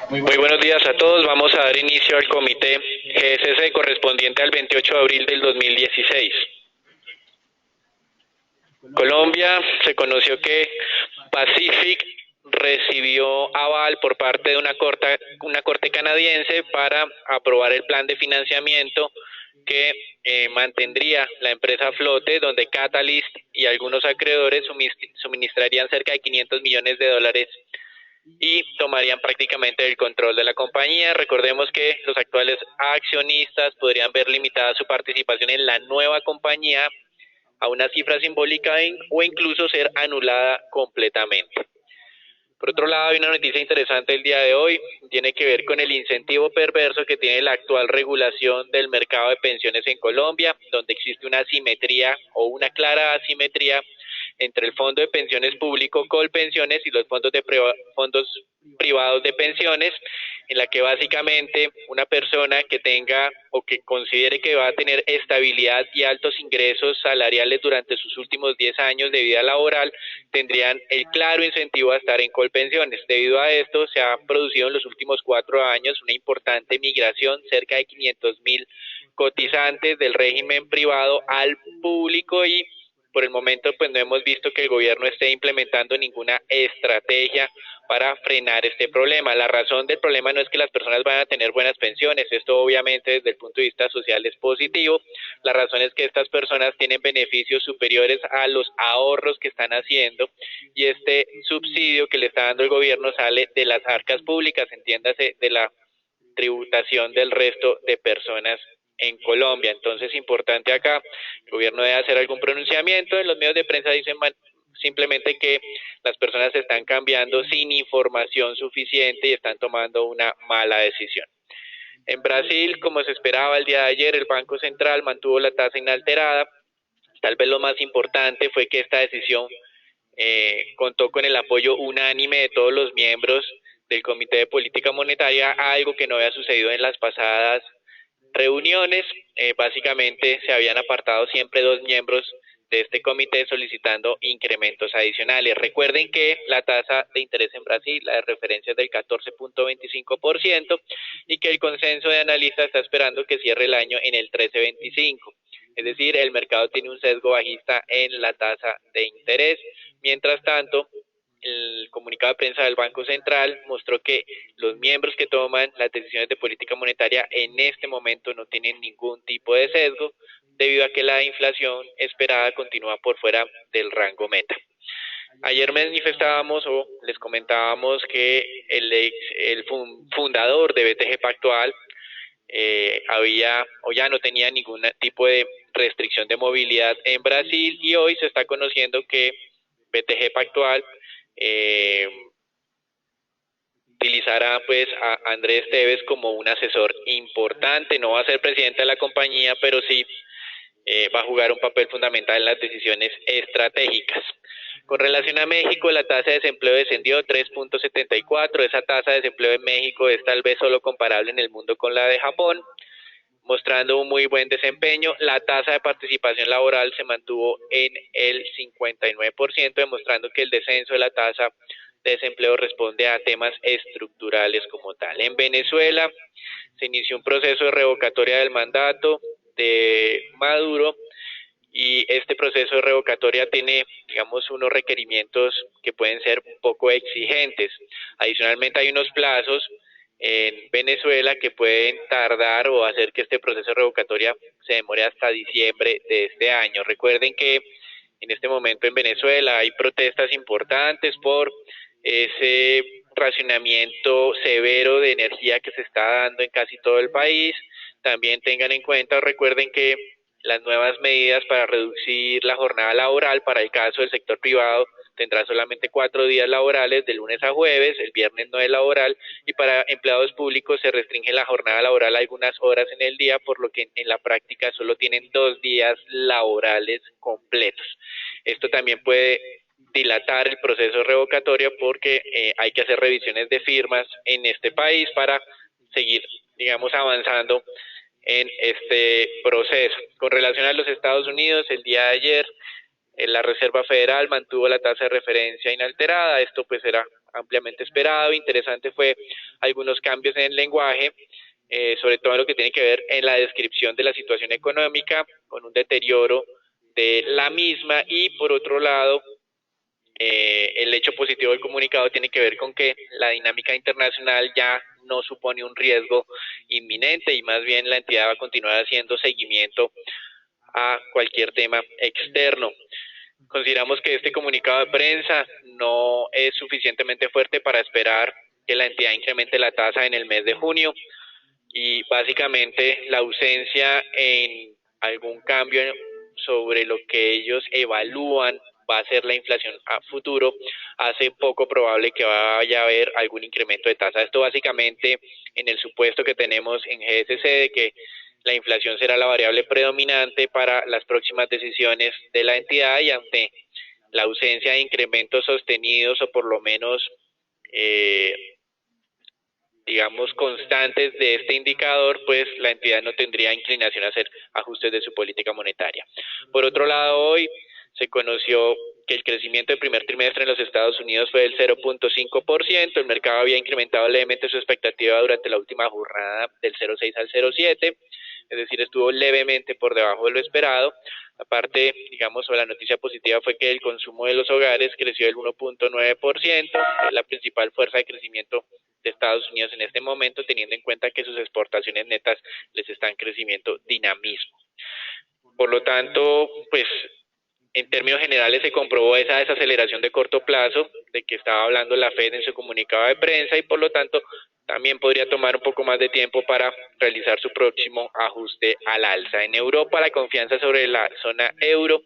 Muy buenos días a todos. Vamos a dar inicio al comité GSC correspondiente al 28 de abril del 2016. Colombia se conoció que Pacific recibió aval por parte de una corte canadiense para aprobar el plan de financiamiento que mantendría la empresa a flote, donde Catalyst y algunos acreedores suministrarían cerca de $500 millones y tomarían prácticamente el control de la compañía. Recordemos que los actuales accionistas podrían ver limitada su participación en la nueva compañía a una cifra simbólica o incluso ser anulada completamente. Por otro lado, hay una noticia interesante el día de hoy, tiene que ver con el incentivo perverso que tiene la actual regulación del mercado de pensiones en Colombia, donde existe una asimetría o una clara asimetría entre el fondo de pensiones público Colpensiones y los fondos privados de pensiones, en la que básicamente una persona que tenga o que considere que va a tener estabilidad y altos ingresos salariales durante sus últimos 10 años de vida laboral tendrían el claro incentivo a estar en Colpensiones. Debido a esto se ha producido en los últimos 4 años una importante migración, cerca de 500.000 cotizantes del régimen privado al público, y por el momento pues no hemos visto que el gobierno esté implementando ninguna estrategia para frenar este problema. La razón del problema no es que las personas vayan a tener buenas pensiones, esto obviamente desde el punto de vista social es positivo. La razón es que estas personas tienen beneficios superiores a los ahorros que están haciendo, y este subsidio que le está dando el gobierno sale de las arcas públicas, entiéndase de la tributación del resto de personas en Colombia. Entonces, importante acá, el gobierno debe hacer algún pronunciamiento. En los medios de prensa dicen simplemente que las personas se están cambiando sin información suficiente y están tomando una mala decisión. En Brasil, como se esperaba el día de ayer, el Banco Central mantuvo la tasa inalterada. Tal vez lo más importante fue que esta decisión contó con el apoyo unánime de todos los miembros del Comité de Política Monetaria, algo que no había sucedido en las pasadas reuniones. Básicamente se habían apartado siempre 2 miembros de este comité solicitando incrementos adicionales. Recuerden que la tasa de interés en Brasil, la de referencia es del 14.25%, y que el consenso de analistas está esperando que cierre el año en el 13.25%. Es decir, el mercado tiene un sesgo bajista en la tasa de interés. Mientras tanto, el comunicado de prensa del Banco Central mostró que los miembros que toman las decisiones de política monetaria en este momento no tienen ningún tipo de sesgo, debido a que la inflación esperada continúa por fuera del rango meta. Ayer manifestábamos o les comentábamos que el fundador de BTG Pactual había o ya no tenía ningún tipo de restricción de movilidad en Brasil, y hoy se está conociendo que BTG Pactual utilizará pues a Andrés Tevez como un asesor importante. No va a ser presidente de la compañía, pero sí va a jugar un papel fundamental en las decisiones estratégicas. Con relación a México, la tasa de desempleo descendió 3.74. Esa tasa de desempleo en México es tal vez solo comparable en el mundo con la de Japón, mostrando un muy buen desempeño. La tasa de participación laboral se mantuvo en el 59%, demostrando que el descenso de la tasa de desempleo responde a temas estructurales como tal. En Venezuela se inició un proceso de revocatoria del mandato de Maduro, y este proceso de revocatoria tiene, digamos, unos requerimientos que pueden ser un poco exigentes. Adicionalmente hay unos plazos en Venezuela que pueden tardar o hacer que este proceso de revocatoria se demore hasta diciembre de este año. Recuerden que en este momento en Venezuela hay protestas importantes por ese racionamiento severo de energía que se está dando en casi todo el país. También tengan en cuenta, recuerden que las nuevas medidas para reducir la jornada laboral para el caso del sector privado tendrá solamente 4 días laborales de lunes a jueves, el viernes no es laboral, y para empleados públicos se restringe la jornada laboral a algunas horas en el día, por lo que en la práctica solo tienen 2 días laborales completos. Esto también puede dilatar el proceso revocatorio porque hay que hacer revisiones de firmas en este país para seguir, digamos, avanzando en este proceso. Con relación a los Estados Unidos, el día de ayer la Reserva Federal mantuvo la tasa de referencia inalterada. Esto pues era ampliamente esperado. Interesante fue algunos cambios en el lenguaje, sobre todo en lo que tiene que ver en la descripción de la situación económica, con un deterioro de la misma, y por otro lado el hecho positivo del comunicado tiene que ver con que la dinámica internacional ya no supone un riesgo inminente y más bien la entidad va a continuar haciendo seguimiento a cualquier tema externo. Consideramos que este comunicado de prensa no es suficientemente fuerte para esperar que la entidad incremente la tasa en el mes de junio, y básicamente la ausencia en algún cambio sobre lo que ellos evalúan va a ser la inflación a futuro hace poco probable que vaya a haber algún incremento de tasa. Esto básicamente en el supuesto que tenemos en GSC de que la inflación será la variable predominante para las próximas decisiones de la entidad, y ante la ausencia de incrementos sostenidos o por lo menos digamos constantes de este indicador, pues la entidad no tendría inclinación a hacer ajustes de su política monetaria. Por otro lado, hoy se conoció que el crecimiento del primer trimestre en los Estados Unidos fue del 0.5%, el mercado había incrementado levemente su expectativa durante la última jornada del 0.6 al 0.7, es decir, estuvo levemente por debajo de lo esperado. Aparte, digamos, la noticia positiva fue que el consumo de los hogares creció del 1.9%, es la principal fuerza de crecimiento de Estados Unidos en este momento, teniendo en cuenta que sus exportaciones netas les están creciendo dinamismo. Por lo tanto, pues en términos generales se comprobó esa desaceleración de corto plazo de que estaba hablando la Fed en su comunicado de prensa, y por lo tanto también podría tomar un poco más de tiempo para realizar su próximo ajuste al alza. En Europa la confianza sobre la zona euro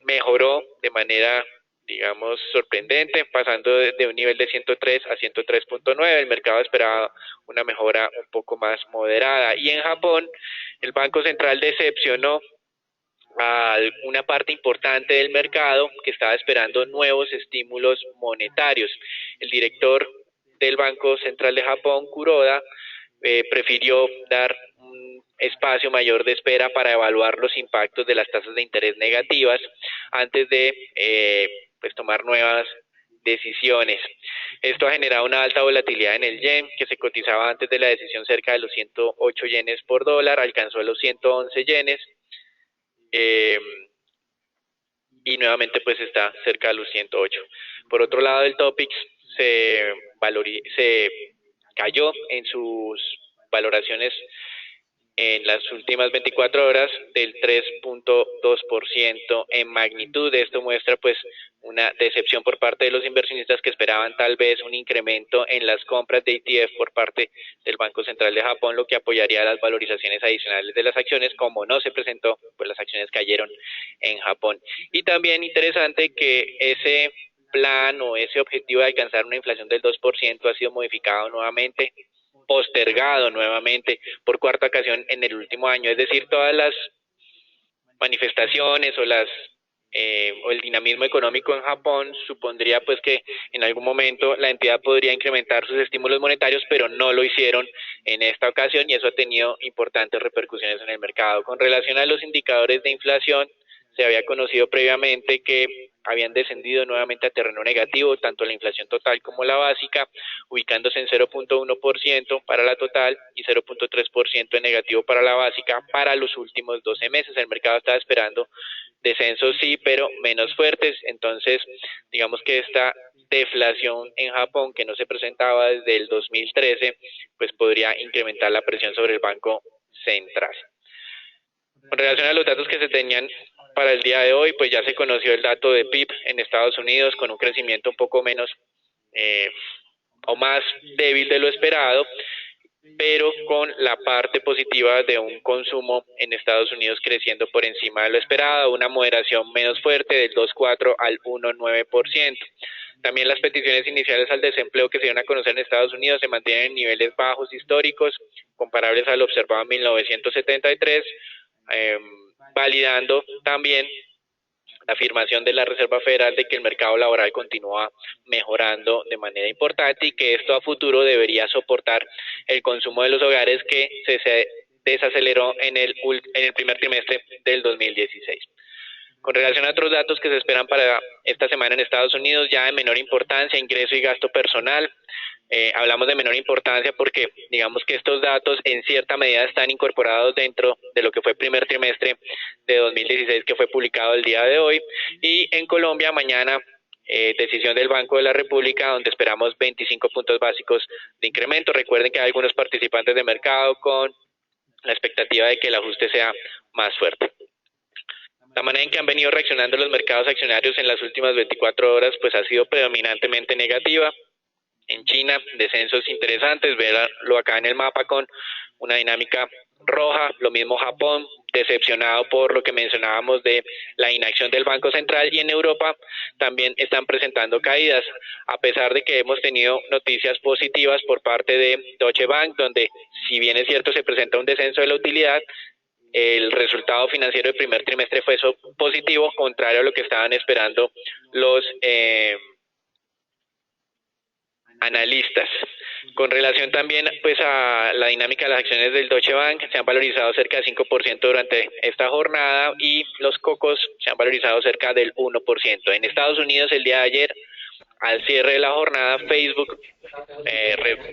mejoró de manera, digamos, sorprendente, pasando de un nivel de 103 a 103.9. El mercado esperaba una mejora un poco más moderada. Y en Japón, el Banco Central decepcionó a una parte importante del mercado que estaba esperando nuevos estímulos monetarios. El director del Banco Central de Japón, Kuroda, prefirió dar un espacio mayor de espera para evaluar los impactos de las tasas de interés negativas antes de pues tomar nuevas decisiones. Esto ha generado una alta volatilidad en el yen, que se cotizaba antes de la decisión cerca de los 108 yenes por dólar, alcanzó los 111 yenes, y nuevamente pues está cerca de los 108. Por otro lado, el Topix se cayó en sus valoraciones en las últimas 24 horas del 3.2% en magnitud. Esto muestra pues una decepción por parte de los inversionistas que esperaban tal vez un incremento en las compras de ETF por parte del Banco Central de Japón, lo que apoyaría las valorizaciones adicionales de las acciones. Como no se presentó, pues las acciones cayeron en Japón. Y también interesante que ese plan o ese objetivo de alcanzar una inflación del 2% ha sido modificado nuevamente, postergado nuevamente por cuarta ocasión en el último año. Es decir, todas las manifestaciones o el dinamismo económico en Japón supondría pues que en algún momento la entidad podría incrementar sus estímulos monetarios, pero no lo hicieron en esta ocasión, y eso ha tenido importantes repercusiones en el mercado. Con relación a los indicadores de inflación, se había conocido previamente que habían descendido nuevamente a terreno negativo, tanto la inflación total como la básica, ubicándose en 0.1% para la total y 0.3% en negativo para la básica para los últimos 12 meses. El mercado estaba esperando descensos sí, pero menos fuertes. Entonces, digamos que esta deflación en Japón, que no se presentaba desde el 2013, pues podría incrementar la presión sobre el Banco Central. Con relación a los datos que se tenían para el día de hoy, pues ya se conoció el dato de PIB en Estados Unidos con un crecimiento un poco menos o más débil de lo esperado, pero con la parte positiva de un consumo en Estados Unidos creciendo por encima de lo esperado, una moderación menos fuerte del 2,4 al 1,9%. También las peticiones iniciales al desempleo que se dieron a conocer en Estados Unidos se mantienen en niveles bajos históricos, comparables al observado en 1973, validando también la afirmación de la Reserva Federal de que el mercado laboral continúa mejorando de manera importante y que esto a futuro debería soportar el consumo de los hogares que se desaceleró en el primer trimestre del 2016. Con relación a otros datos que se esperan para esta semana en Estados Unidos, ya de menor importancia, ingreso y gasto personal. Hablamos de menor importancia porque digamos que estos datos en cierta medida están incorporados dentro de lo que fue el primer trimestre de 2016 que fue publicado el día de hoy. Y en Colombia mañana decisión del Banco de la República donde esperamos 25 puntos básicos de incremento. Recuerden que hay algunos participantes de mercado con la expectativa de que el ajuste sea más fuerte. La manera en que han venido reaccionando los mercados accionarios en las últimas 24 horas pues ha sido predominantemente negativa. En China, descensos interesantes, verlo acá en el mapa con una dinámica roja, lo mismo Japón, decepcionado por lo que mencionábamos de la inacción del Banco Central, y en Europa también están presentando caídas, a pesar de que hemos tenido noticias positivas por parte de Deutsche Bank, donde si bien es cierto se presenta un descenso de la utilidad, el resultado financiero del primer trimestre fue positivo, contrario a lo que estaban esperando los analistas. Con relación también pues a la dinámica de las acciones del Deutsche Bank, se han valorizado cerca del 5% durante esta jornada y los cocos se han valorizado cerca del 1%. En Estados Unidos el día de ayer, al cierre de la jornada, Facebook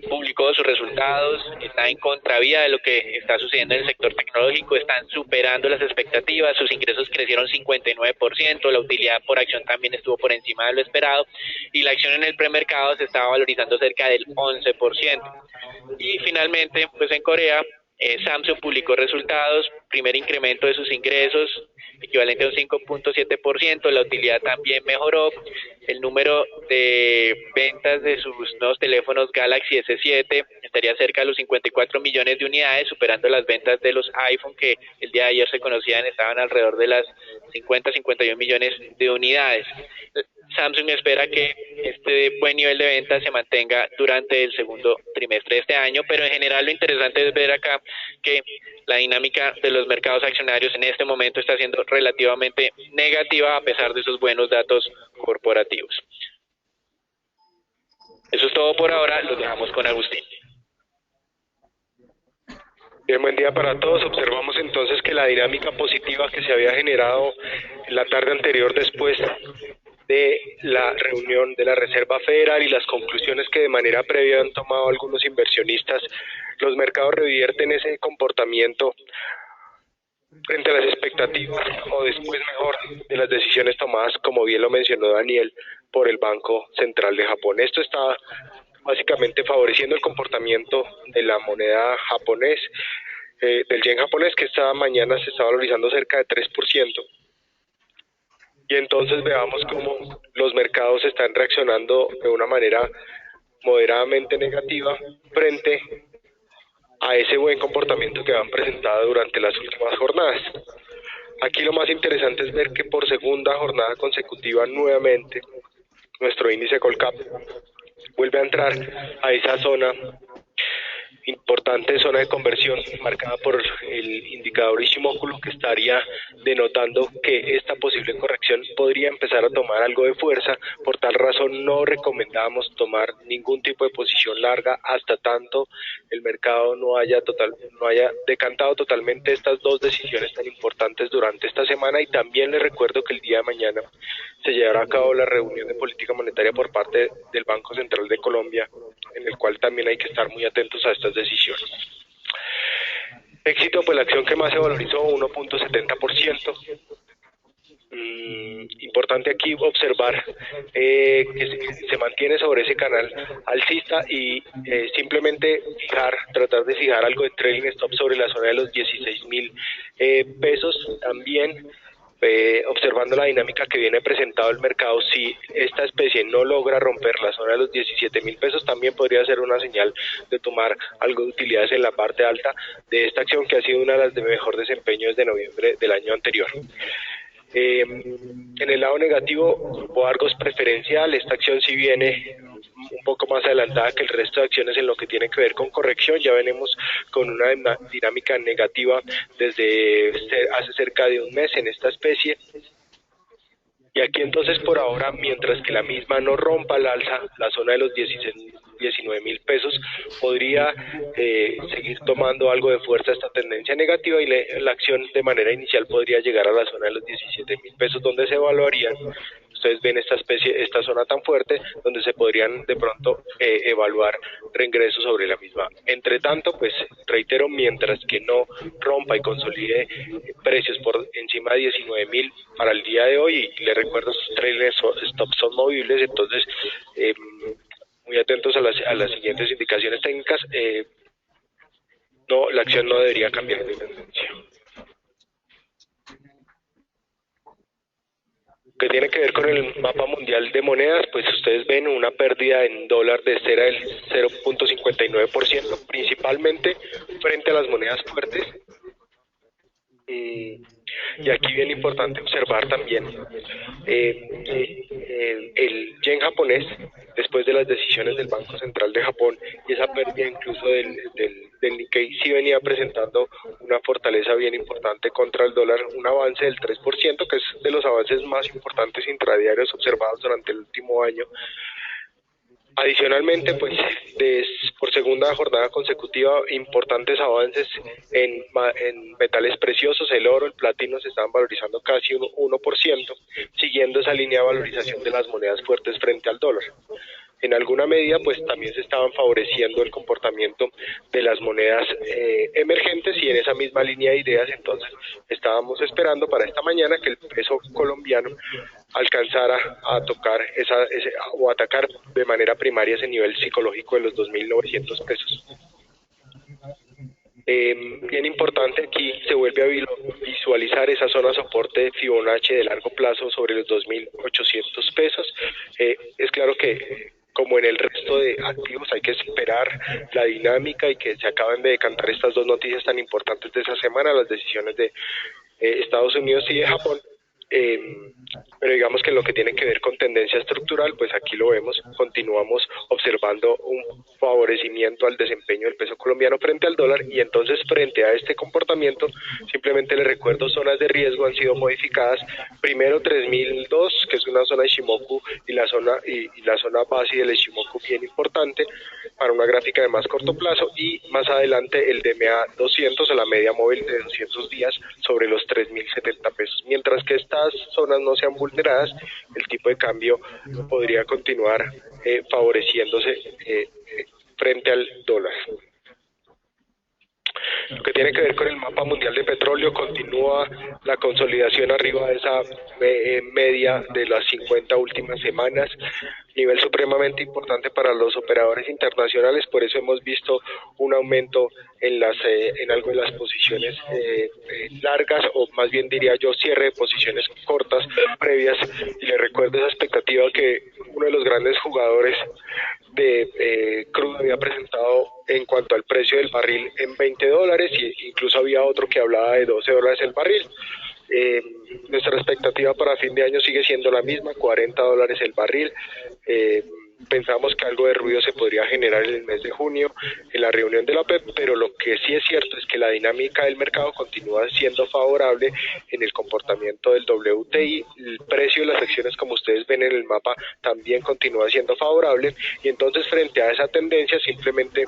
publicó sus resultados, está en contravía de lo que está sucediendo en el sector tecnológico, están superando las expectativas, sus ingresos crecieron 59%, la utilidad por acción también estuvo por encima de lo esperado y la acción en el premercado se estaba valorizando cerca del 11%. Y finalmente, pues en Corea, Samsung publicó resultados, primer incremento de sus ingresos, equivalente a un 5.7%, la utilidad también mejoró, el número de ventas de sus nuevos teléfonos Galaxy S7 estaría cerca de los 54 millones de unidades, superando las ventas de los iPhone que el día de ayer se conocían, estaban alrededor de las 50-51 millones de unidades. Samsung espera que este buen nivel de ventas se mantenga durante el segundo trimestre de este año, pero en general lo interesante es ver acá que la dinámica de los mercados accionarios en este momento está siendo relativamente negativa a pesar de esos buenos datos corporativos. Eso es todo por ahora, los dejamos con Agustín. Bien, buen día para todos. Observamos entonces que la dinámica positiva que se había generado en la tarde anterior después de la reunión de la Reserva Federal y las conclusiones que de manera previa han tomado algunos inversionistas, los mercados revierten ese comportamiento frente a las expectativas o después mejor de las decisiones tomadas, como bien lo mencionó Daniel, por el Banco Central de Japón. Esto está básicamente favoreciendo el comportamiento de la moneda japonés, del yen japonés, que esta mañana se está valorizando cerca de 3%. Y entonces veamos cómo los mercados están reaccionando de una manera moderadamente negativa frente a ese buen comportamiento que han presentado durante las últimas jornadas. Aquí lo más interesante es ver que por segunda jornada consecutiva nuevamente nuestro índice Colcap vuelve a entrar a esa zona importante zona de conversión marcada por el indicador Ishimoku, lo que estaría denotando que esta posible corrección podría empezar a tomar algo de fuerza. Por tal razón no recomendamos tomar ningún tipo de posición larga hasta tanto el mercado no haya decantado totalmente estas dos decisiones tan importantes durante esta semana. Y también les recuerdo que el día de mañana se llevará a cabo la reunión de política monetaria por parte del Banco Central de Colombia, en el cual también hay que estar muy atentos a estas decisiones. Éxito, pues la acción que más se valorizó, 1.70%. Importante aquí observar que se mantiene sobre ese canal alcista y simplemente tratar de fijar algo de trailing stop sobre la zona de los 16.000 pesos. También observando la dinámica que viene presentado el mercado, si esta especie no logra romper la zona de los 17.000 pesos, también podría ser una señal de tomar algo de utilidades en la parte alta de esta acción, que ha sido una de las de mejor desempeño desde noviembre del año anterior. En el lado negativo, Grupo Argos preferencial. Esta acción sí viene un poco más adelantada que el resto de acciones en lo que tiene que ver con corrección. Ya venimos con una dinámica negativa desde hace cerca de un mes en esta especie. Y aquí entonces por ahora, mientras que la misma no rompa al alza la zona de los 19.000 pesos, podría seguir tomando algo de fuerza esta tendencia negativa, y la acción de manera inicial podría llegar a la zona de los 17.000 pesos, donde se evaluarían. Ustedes ven esta zona tan fuerte, donde se podrían de pronto evaluar reingresos sobre la misma. Entre tanto, pues reitero, mientras que no rompa y consolide precios por encima de 19.000 para el día de hoy, y les recuerdo, sus trailers stops son movibles, entonces muy atentos a las siguientes indicaciones técnicas. La acción no debería cambiar de tendencia. Que tiene que ver con el mapa mundial de monedas, pues ustedes ven una pérdida en dólar de cera del 0.59%, principalmente frente a las monedas fuertes. Y aquí bien importante observar también el yen japonés, después de las decisiones del Banco Central de Japón, y esa pérdida incluso del Nikkei, sí venía presentando una fortaleza bien importante contra el dólar, un avance del 3%, que es de los avances más importantes intradiarios observados durante el último año. Adicionalmente, pues por segunda jornada consecutiva, importantes avances en metales preciosos. El oro, el platino se estaban valorizando casi un 1%, siguiendo esa línea de valorización de las monedas fuertes frente al dólar. En alguna medida, pues también se estaban favoreciendo el comportamiento de las monedas emergentes, y en esa misma línea de ideas, entonces estábamos esperando para esta mañana que el peso colombiano alcanzara a tocar o atacar de manera primaria ese nivel psicológico de los 2.900 pesos. Bien importante, aquí se vuelve a visualizar esa zona de soporte Fibonacci de largo plazo sobre los 2.800 pesos. Es claro que, como en el resto de activos, hay que esperar la dinámica y que se acaben de decantar estas dos noticias tan importantes de esa semana, las decisiones de Estados Unidos y de Japón. Pero digamos que en lo que tiene que ver con tendencia estructural, pues aquí lo vemos, continuamos observando un favorecimiento al desempeño del peso colombiano frente al dólar, y entonces frente a este comportamiento, simplemente les recuerdo, zonas de riesgo han sido modificadas. Primero 3002, que es una zona de Shimoku, y la zona base del Shimoku bien importante para una gráfica de más corto plazo, y más adelante el DMA 200, o la media móvil de 200 días sobre los 3.070 pesos. Mientras que estas zonas no sean vulneradas, el tipo de cambio podría continuar favoreciéndose frente al dólar. Lo que tiene que ver con el mapa mundial de petróleo, continúa la consolidación arriba de esa media de las 50 últimas semanas, nivel supremamente importante para los operadores internacionales. Por eso hemos visto un aumento en algo de las posiciones largas, o más bien diría yo cierre de posiciones cortas previas. Y les recuerdo esa expectativa que uno de los grandes jugadores de crudo había presentado en cuanto al precio del barril en $20, y incluso había otro que hablaba de $12 el barril. Nuestra expectativa para fin de año sigue siendo la misma, $40 el barril. pensamos que algo de ruido se podría generar en el mes de junio en la reunión de la OPEP, pero lo que sí es cierto es que la dinámica del mercado continúa siendo favorable en el comportamiento del WTI, el precio de las acciones, como ustedes ven en el mapa, también continúa siendo favorable, y entonces frente a esa tendencia simplemente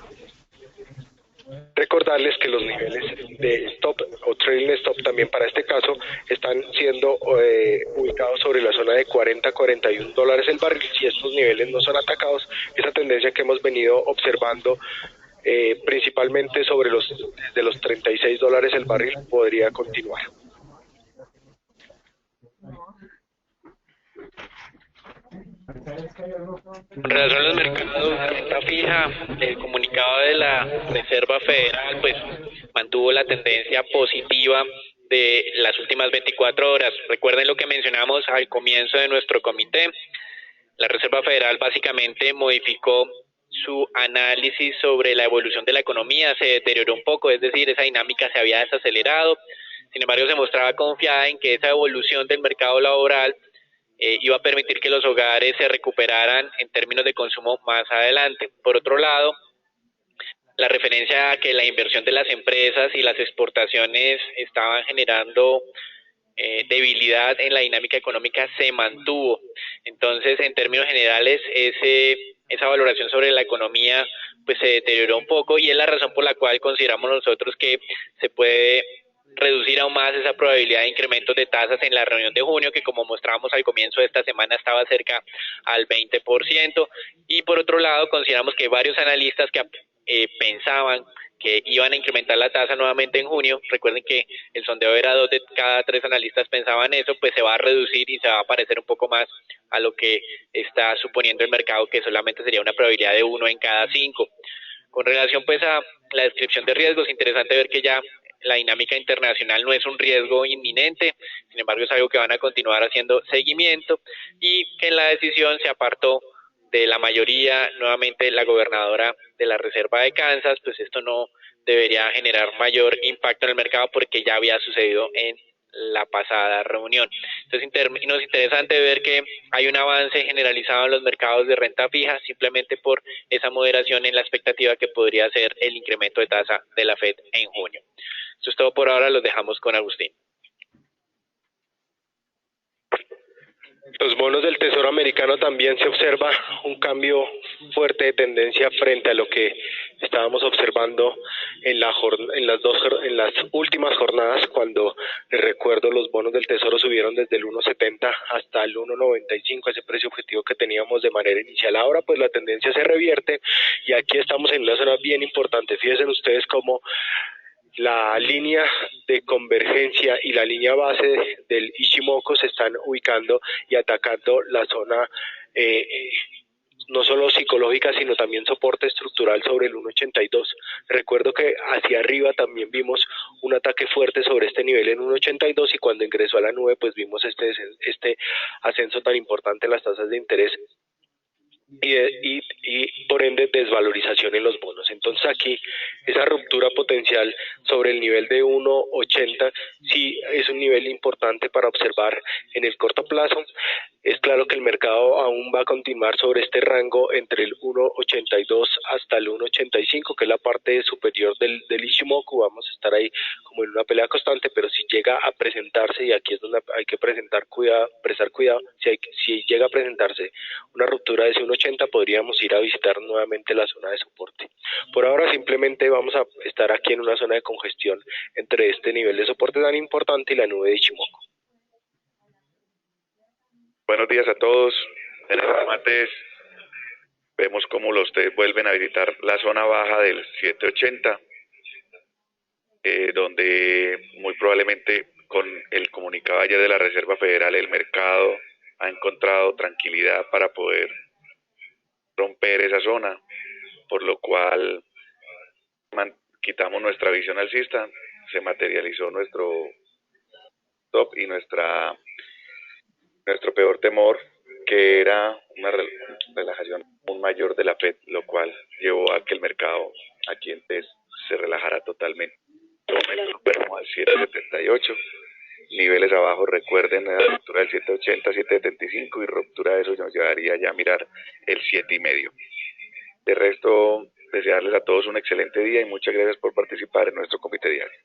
recordarles que los niveles de stop o trailing stop también para este caso están siendo ubicados sobre la zona de 40 a 41 dólares el barril. Si estos niveles no son atacados, esa tendencia que hemos venido observando principalmente sobre de los 36 dólares el barril podría continuar. Con relación a los mercados de renta fija, el comunicado de la Reserva Federal pues mantuvo la tendencia positiva de las últimas 24 horas. Recuerden lo que mencionamos al comienzo de nuestro comité. La Reserva Federal básicamente modificó su análisis sobre la evolución de la economía, se deterioró un poco, es decir, esa dinámica se había desacelerado. Sin embargo, se mostraba confiada en que esa evolución del mercado laboral iba a permitir que los hogares se recuperaran en términos de consumo más adelante. Por otro lado, la referencia a que la inversión de las empresas y las exportaciones estaban generando debilidad en la dinámica económica se mantuvo. Entonces, en términos generales, esa valoración sobre la economía pues se deterioró un poco, y es la razón por la cual consideramos nosotros que se puede reducir aún más esa probabilidad de incrementos de tasas en la reunión de junio, que como mostramos al comienzo de esta semana estaba cerca al 20%, y por otro lado consideramos que varios analistas que pensaban que iban a incrementar la tasa nuevamente en junio, recuerden que el sondeo era 2 de cada 3 analistas pensaban eso, pues se va a reducir y se va a parecer un poco más a lo que está suponiendo el mercado, que solamente sería una probabilidad de 1 en cada 5. Con relación pues a la descripción de riesgos, interesante ver que ya la dinámica internacional no es un riesgo inminente, sin embargo es algo que van a continuar haciendo seguimiento, y que en la decisión se apartó de la mayoría nuevamente la gobernadora de la Reserva de Kansas. Pues esto no debería generar mayor impacto en el mercado porque ya había sucedido en la pasada reunión. Entonces es interesante ver que hay un avance generalizado en los mercados de renta fija simplemente por esa moderación en la expectativa que podría ser el incremento de tasa de la Fed en junio. Eso es todo por ahora, los dejamos con Agustín. Los bonos del Tesoro americano también se observa un cambio fuerte de tendencia frente a lo que estábamos observando en las últimas jornadas, cuando, les recuerdo, los bonos del Tesoro subieron desde el 1.70 hasta el 1.95, ese precio objetivo que teníamos de manera inicial. Ahora pues la tendencia se revierte y aquí estamos en una zona bien importante. Fíjense ustedes cómo la línea de convergencia y la línea base del Ichimoku se están ubicando y atacando la zona no solo psicológica, sino también soporte estructural sobre el 1.82. Recuerdo que hacia arriba también vimos un ataque fuerte sobre este nivel en 1.82, y cuando ingresó a la nube pues vimos este ascenso tan importante en las tasas de interés y por ende desvalorización en los bonos. Entonces aquí esa ruptura potencial sobre el nivel de 1.80 sí es un nivel importante para observar en el corto plazo. Es claro que el mercado aún va a continuar sobre este rango entre el 1.82 hasta el 1.85, que es la parte superior del Ichimoku. Vamos a estar ahí como en una pelea constante, pero si llega a presentarse, y aquí es donde hay que prestar cuidado, si llega a presentarse una ruptura de ese 1.80, podríamos ir a visitar nuevamente la zona de soporte. Por ahora simplemente vamos a estar aquí en una zona de congestión entre este nivel de soporte tan importante y la nube de Ichimoku. Buenos días a todos. En el martes vemos cómo los TED vuelven a visitar la zona baja del 780, donde muy probablemente con el comunicado ayer de la Reserva Federal el mercado ha encontrado tranquilidad para poder romper esa zona, por lo cual quitamos nuestra visión alcista, se materializó nuestro top y nuestro peor temor, que era una relajación aún mayor de la FED, lo cual llevó a que el mercado aquí en TES se relajara totalmente. En este momento superamos al 7.78, niveles abajo, recuerden la altura del 7.80, 7.75 y ruptura de eso nos llevaría ya a mirar el 7.5. De resto, desearles a todos un excelente día y muchas gracias por participar en nuestro comité diario.